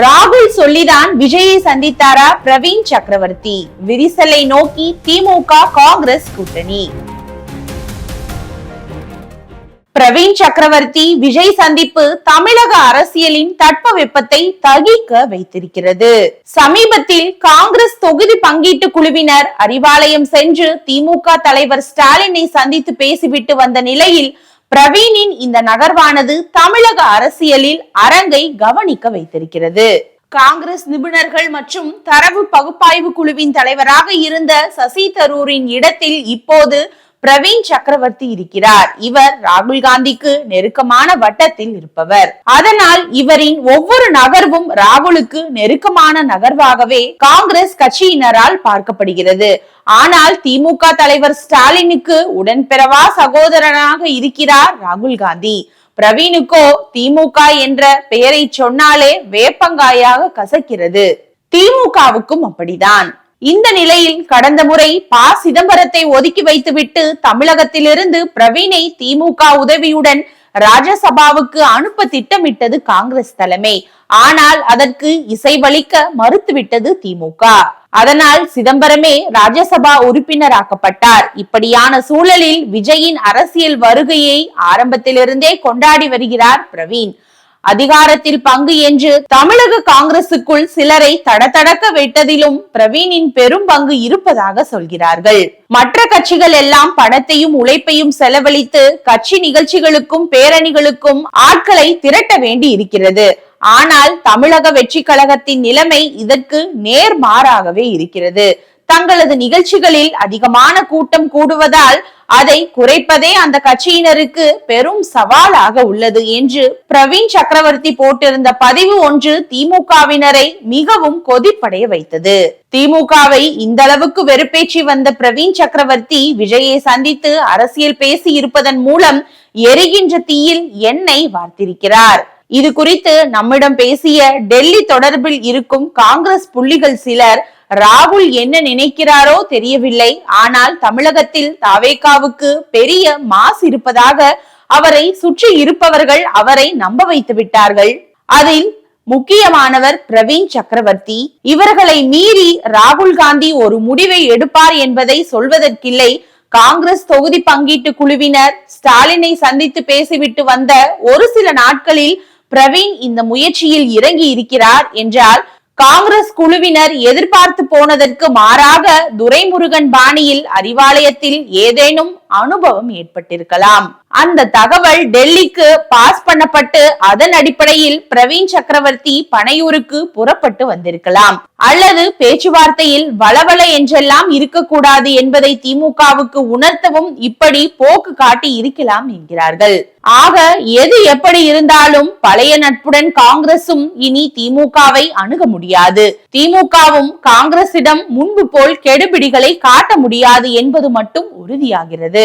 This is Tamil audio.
ராகுல் சொல்லிதான் விஜயை சந்தித்தாரா பிரவீன் சக்கரவர்த்தி? விரிசலை நோக்கி திமுக காங்கிரஸ் கூட்டணி. பிரவீன் சக்கரவர்த்தி விஜய் சந்திப்பு தமிழக அரசியலின் தட்பவெப்பத்தை தகிக்க வைத்திருக்கிறது. சமீபத்தில் காங்கிரஸ் தொகுதி பங்கீட்டு குழுவினர் அறிவாலயம் சென்று திமுக தலைவர் ஸ்டாலினை சந்தித்து பேசிவிட்டு வந்த நிலையில் பிரவீனின் இந்த நகர்வானது தமிழக அரசியலில் அரங்கை கவனிக்க வைத்திருக்கிறது. காங்கிரஸ் நிபுணர்கள் மற்றும் தரவு பகுப்பாய்வு குழுவின் தலைவராக இருந்த சசி தரூரின் இடத்தில் இப்போது பிரவீன் சக்கரவர்த்தி இருக்கிறார். இவர் ராகுல் காந்திக்கு நெருக்கமான வட்டத்தில் இருப்பவர். அதனால் இவரின் ஒவ்வொரு நகர்வும் ராகுலுக்கு நெருக்கமான நகர்வாகவே காங்கிரஸ் கட்சியினரால் பார்க்கப்படுகிறது. ஆனால் திமுக தலைவர் ஸ்டாலினுக்கு உடன்பிறவா சகோதரனாக இருக்கிறார் ராகுல் காந்தி. பிரவீனுக்கோ திமுக என்ற பெயரை சொன்னாலே வேப்பங்காயாக கசக்கிறது. திமுகவுக்கும் அப்படிதான். இந்த நிலையில் கடந்த முறை ப. சிதம்பரத்தை ஒதுக்கி வைத்துவிட்டு தமிழகத்திலிருந்து பிரவீனை திமுக உதவியுடன் ராஜ்யசபாவுக்கு அனுப்ப திட்டமிட்டது காங்கிரஸ் தலைமை. ஆனால் அதற்கு இசைவளிக்க மறுத்துவிட்டது திமுக. அதனால் சிதம்பரமே ராஜ்யசபா உறுப்பினராக்கப்பட்டார். இப்படியான சூழலில் விஜயின் அரசியல் வருகையை ஆரம்பத்திலிருந்தே கொண்டாடி வருகிறார் பிரவீன். அதிகாரத்தில் பங்கு என்று தமிழக காங்கிரசுக்குள் சிலரை தடதடக்க வைத்ததிலும் பிரவீனின் பெரும் பங்கு இருப்பதாக சொல்கிறார்கள். மற்ற கட்சிகள் எல்லாம் பணத்தையும் உழைப்பையும் செலவழித்து கட்சி நிகழ்ச்சிகளுக்கும் பேரணிகளுக்கும் ஆட்களை திரட்ட வேண்டி இருக்கிறது. ஆனால் தமிழக வெற்றி கழகத்தின் நிலைமை இதற்கு நேர்மாறாகவே இருக்கிறது. தங்களது நிகழ்ச்சிகளில் அதிகமான கூட்டம் கூடுவதால் அதை குறைப்பதே அந்த கட்சியினருக்கு பெரும் சவாலாக உள்ளது என்று பிரவீன் சக்கரவர்த்தி போட்டிருந்த பதிவு ஒன்று திமுகவினரை மிகவும் கொதிப்படைய வைத்தது. திமுகவை இந்த அளவுக்கு வெறுப்பேற்றி வந்த பிரவீன் சக்கரவர்த்தி விஜயை சந்தித்து அரசியல் பேசி இருப்பதன் மூலம் எரிகின்ற தீயில் எண்ணெய் வார்த்திருக்கிறார். இது குறித்து நம்மிடம் பேசிய டெல்லி தொடர்பில் இருக்கும் காங்கிரஸ் புள்ளிகள் சிலர் ராகுல் என்ன நினைக்கிறாரோ தெரியவில்லை, ஆனால் தமிழகத்தில் தாவேகாவுக்கு பெரிய மாஸ் இருப்பதாக அவரை சுற்றி இருப்பவர்கள் அவரை நம்ப வைத்து விட்டார்கள். அதில் முக்கியமானவர் பிரவீன் சக்கரவர்த்தி. இவர்களை மீறி ராகுல் காந்தி ஒரு முடிவை எடுப்பார் என்பதை சொல்வதற்கில்லை. காங்கிரஸ் தொகுதி பங்கீட்டு குழுவினர் ஸ்டாலினை சந்தித்து பேசிவிட்டு வந்த ஒரு சில நாட்களில் பிரவீன் இந்த முயற்சியில் இறங்கி இருக்கிறார் என்றால் காங்கிரஸ் குழுவினர் எதிர்பார்த்து போனதற்கு மாறாக துரைமுருகன் பாணியில் அறிவாலயத்தில் ஏதேனும் அனுபவம் ஏற்பட்டிருக்கலாம். அந்த தகவல் டெல்லிக்கு பாஸ் பண்ணப்பட்டு அதன் அடிப்படையில் பிரவீன் சக்கரவர்த்தி பனையூருக்கு புறப்பட்டு வந்திருக்கலாம். அல்லது பேச்சுவார்த்தையில் வளவள என்றெல்லாம் இருக்கக்கூடாது என்பதை திமுகவுக்கு உணர்த்தவும் இப்படி போக்கு காட்டி இருக்கலாம் என்கிறார்கள். ஆக எது எப்படி இருந்தாலும் பழைய நட்புடன் காங்கிரசும் இனி திமுகவை அணுக முடியாது. திமுகவும் காங்கிரசிடம் முன்பு போல் கெடுபிடிகளை காட்ட முடியாது என்பது மட்டும் உறுதியாகிறது.